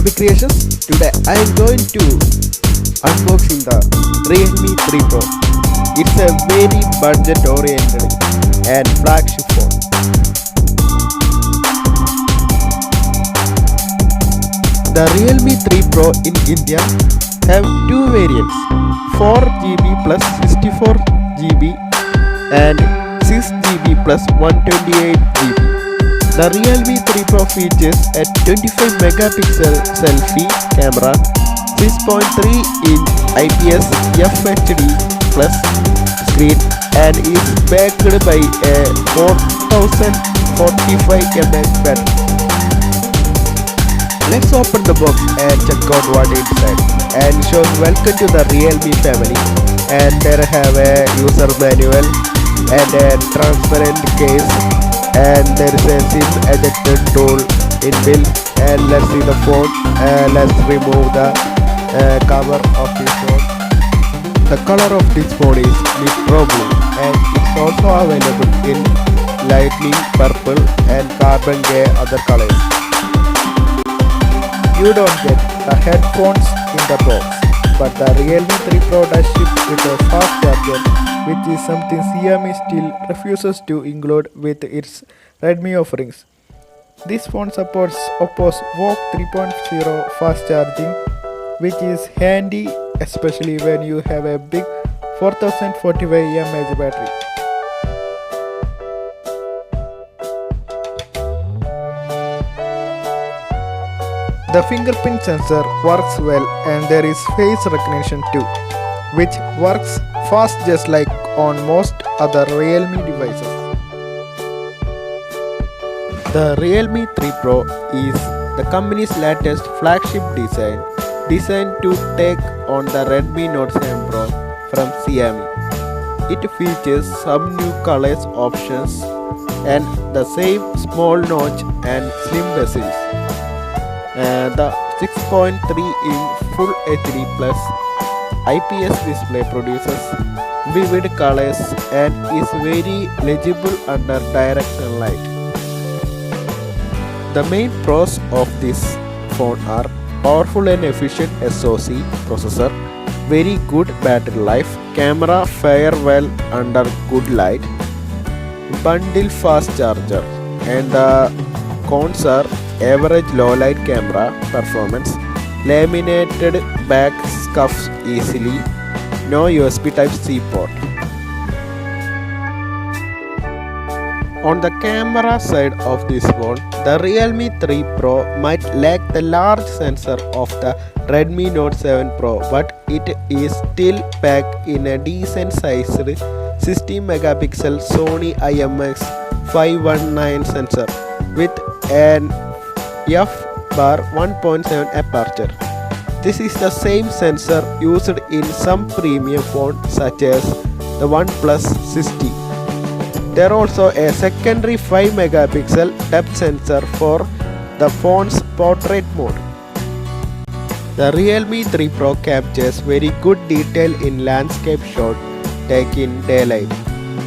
Abhi Creations. Today I am going to unboxing the Realme 3 Pro. It's a very budget oriented and flagship phone. The Realme 3 Pro in India have two variants, 4GB plus 64GB and 6GB plus 128GB. The Realme 3 Pro features a 25 megapixel selfie camera, 6.3-inch IPS FHD plus screen and is backed by a 4045 mAh battery. Let's open the box and check out what inside. And shows welcome to the Realme family, and there have a user manual and a transparent case, and there is a SIM ejector tool inbuilt. And let's see the phone. Let's remove the cover of this phone. The color of this phone is Nitro blue, and it's also available in lightning purple and carbon gray other colors. You don't get the headphones in the box, but the Realme 3 Pro does ship with a fast charger, which is something Xiaomi still refuses to include with its Redmi offerings. This phone supports OPPO's VOOC 3.0 fast charging, which is handy especially when you have a big 4045 mAh battery. The fingerprint sensor works well, and there is face recognition too, which works fast just like on most other Realme devices. The Realme 3 Pro is the company's latest flagship design, designed to take on the Redmi Note 7 Pro from Xiaomi. It features some new colors options and the same small notch and slim bezels. The 6.3-inch Full HD Plus IPS display produces vivid colors and is very legible under direct sunlight. The main pros of this phone are powerful and efficient SoC processor, very good battery life, camera fare well under good light, bundle fast charger, and the cons are average low light camera performance, laminated back scuffs easily, no USB Type-C port. On the camera side of this phone, the Realme 3 Pro might lack the large sensor of the Redmi Note 7 Pro, but it is still packed in a decent sized 60 megapixel Sony IMX519 sensor with an f/1.7 aperture. This is the same sensor used in some premium phones such as the OnePlus 60. There is also a secondary 5 megapixel depth sensor for the phone's portrait mode. The Realme 3 Pro captures very good detail in landscape shot taken in daylight.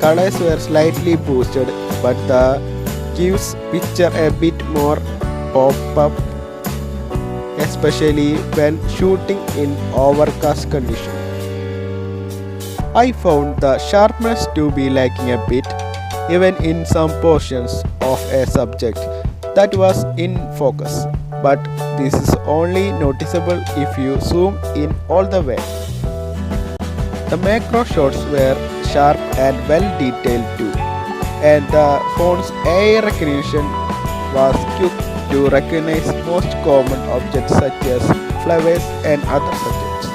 Colors were slightly boosted, but the gives picture a bit more pop-up, especially when shooting in overcast conditions. I found the sharpness to be lacking a bit, even in some portions of a subject that was in focus, but this is only noticeable if you zoom in all the way. The macro shots were sharp and well detailed too, and the phone's eye recognition was quick to recognize most common objects such as flowers and other subjects.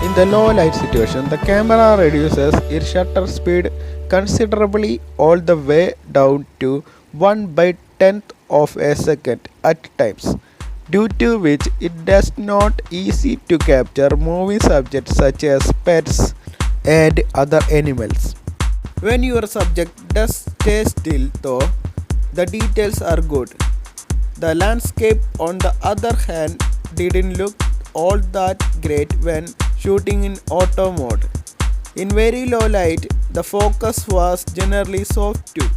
In the low light situation, the camera reduces its shutter speed considerably all the way down to 1/10th of a second at times, due to which it does not easy to capture moving subjects such as pets and other animals. When your subject does stay still though, the details are good. The landscape on the other hand didn't look all that great when shooting in auto mode. In very low light, the focus was generally soft too.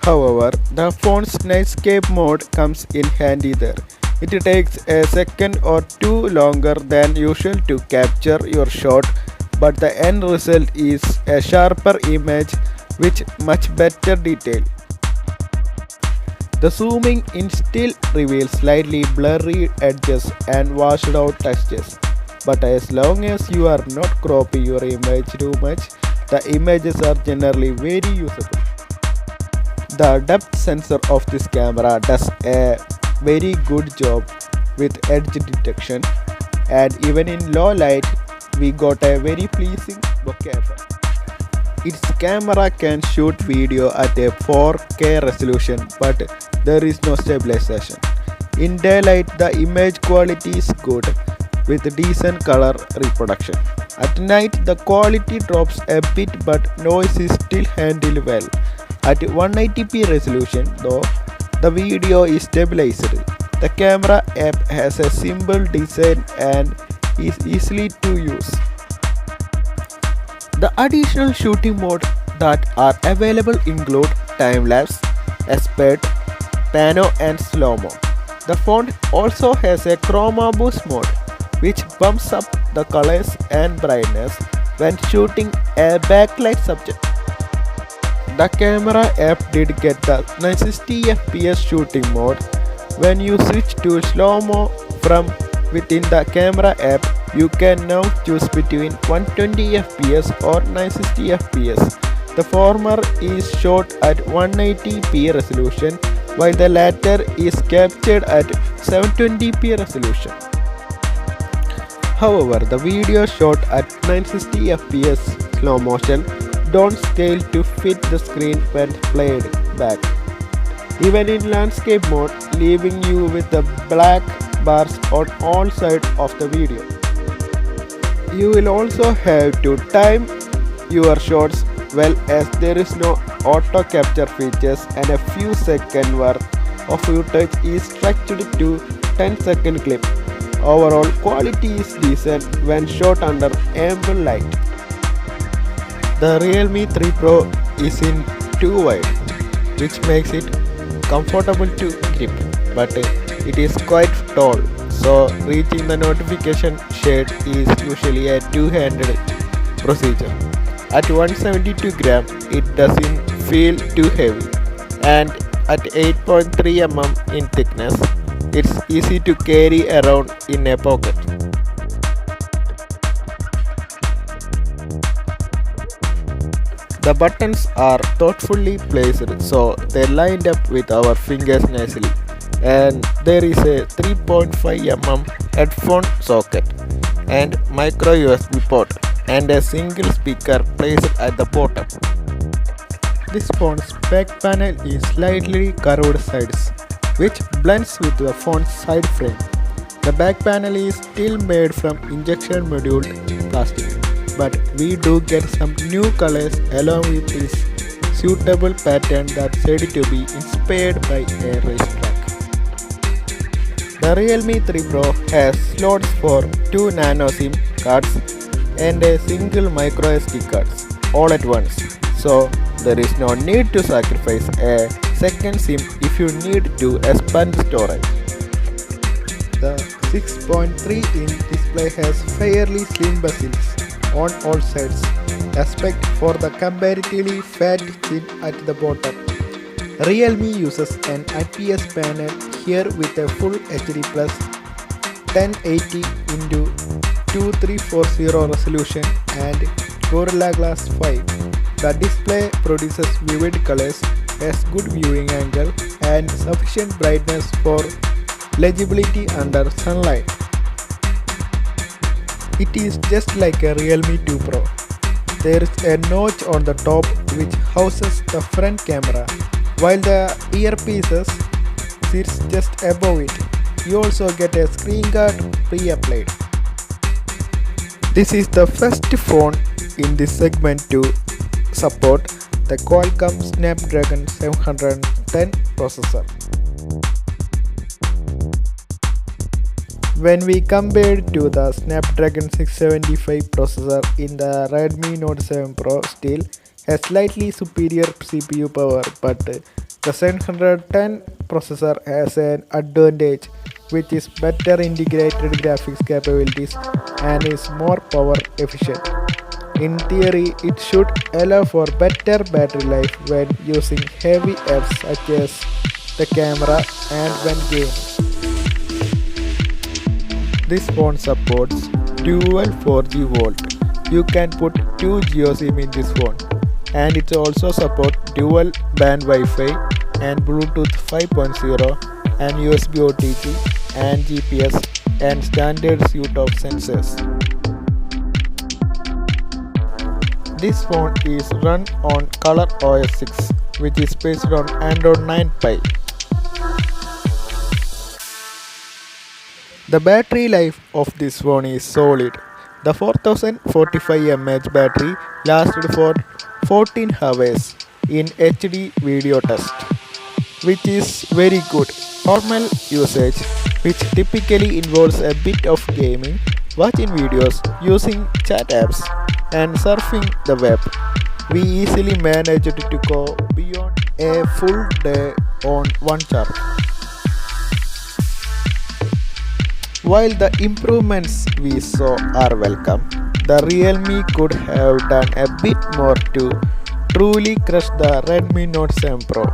However, the phone's nightscape mode comes in handy there. It takes a second or two longer than usual to capture your shot, but the end result is a sharper image with much better detail. The zooming in still reveals slightly blurry edges and washed out textures, but as long as you are not cropping your image too much, the images are generally very usable. The depth sensor of this camera does a very good job with edge detection, and even in low light we got a very pleasing bokeh effect. Its camera can shoot video at a 4K resolution, but there is no stabilization. In daylight the image quality is good with decent color reproduction. At night the quality drops a bit, but noise is still handled well. At 180p resolution though, the video is stabilized. The camera app has a simple design and is easily to use. The additional shooting modes that are available include time-lapse, aspect, pano and slow-mo. The phone also has a chroma boost mode which bumps up the colors and brightness when shooting a backlight subject. The camera app did get the 960fps shooting mode. When you switch to slow-mo from within the camera app, you can now choose between 120fps or 960fps. The former is shot at 180p resolution while the latter is captured at 720p resolution. However, the video shot at 960fps slow motion don't scale to fit the screen when played back, even in landscape mode, leaving you with the black bars on all sides of the video. You will also have to time your shots well, as there is no auto capture features and a few seconds worth of footage is stretched to 10-second clip. Overall quality is decent when shot under ample light. The Realme 3 Pro is in too wide, which makes it comfortable to grip, but it is quite tall, so reaching the notification shade is usually a two-handed procedure. At 172 gram, it doesn't feel too heavy, and at 8.3 mm in thickness, it's easy to carry around in a pocket. The buttons are thoughtfully placed so they lined up with our fingers nicely, and there is a 3.5 mm headphone socket and micro USB port and a single speaker placed at the bottom. This phone's back panel is slightly curved sides, which blends with the phone's side frame. The back panel is still made from injection molded plastic, but we do get some new colors along with this suitable pattern that's said to be inspired by a racetrack. The Realme 3 Pro has slots for 2 nano SIM cards and a single micro SD cards all at once, so there is no need to sacrifice a second SIM if you need to expand storage. The 6.3-inch display has fairly slim bezels on all sides, except for the comparatively fat chin at the bottom. Realme uses an IPS panel here with a full HD plus 1080 x 2340 resolution and Gorilla Glass 5. The display produces vivid colors, has good viewing angle and sufficient brightness for legibility under sunlight. It is just like a Realme 2 Pro. There is a notch on the top which houses the front camera, while the earpieces sits just above it. You also get a screen guard pre-applied. This is the first phone in this segment to support the Qualcomm Snapdragon 710 processor. When we compare to the Snapdragon 675 processor in the Redmi Note 7 Pro, still has slightly superior CPU power, but The 710 processor has an advantage, which is better integrated graphics capabilities and is more power efficient. In theory, it should allow for better battery life when using heavy apps such as the camera and when gaming. This phone supports dual 4G volt. You can put 2 GeoSIM in this phone, and it also supports dual band Wi-Fi and Bluetooth 5.0 and USB OTG and GPS and standard suite of sensors. This phone is run on Color OS 6, which is based on Android 9 Pie. The battery life of this phone is solid. The 4045 mAh battery lasted for 14 hours in HD video test, which is very good. Normal usage, which typically involves a bit of gaming, watching videos, using chat apps, and surfing the web, we easily managed to go beyond a full day on one charge. While the improvements we saw are welcome, the Realme could have done a bit more to truly crush the Redmi Note 7 Pro.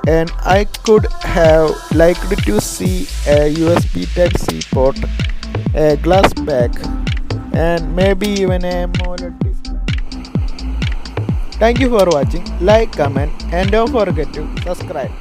And I could have liked to see a USB Type-C port, a glass back, and maybe even a AMOLED display. Thank you for watching. Like, comment, and don't forget to subscribe.